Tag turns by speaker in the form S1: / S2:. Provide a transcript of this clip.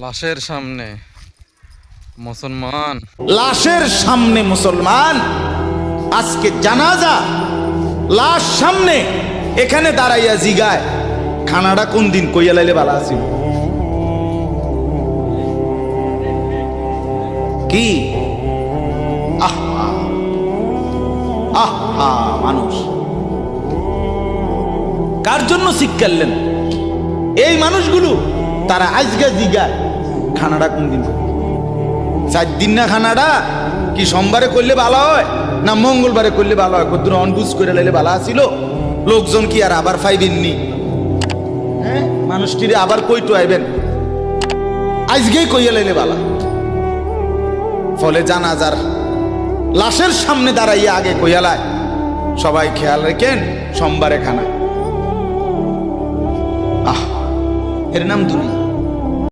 S1: লাশের সামনে মুসলমান,
S2: লাশের সামনে মুসলমান, আজকে জানাজা, লাশ সামনে, এখানে দাঁড়াইয়া জিগায় খানাটা কোন দিন কইয়া লাইলে ভালো আছিল। কি আহা আহা, মানুষ কার জন্য শিক্ষালেন? এই মানুষগুলো তারা আজকে জিগায় খানাটা কোন দিন। 4 দিন না খানাটা কি সোমবারে করলে ভালো হয় না মঙ্গলবারে করলে ভালো হয়? কত অনবুঝ করে লাইলে ভালো আছিল। লোকজন কি আর আবার পাইবেননি? হ্যাঁ, মানুষটিরে আবার কইটো আইবেন, আজকেই কইয়া লাইলে ভালো। ফলে জানাজার লাশের সামনে দাঁড়াইয়া আগে কইয়ালায় সবাই খেয়াল রেখেন সোমবারে খানা। আহ, এর নাম দুনিয়া।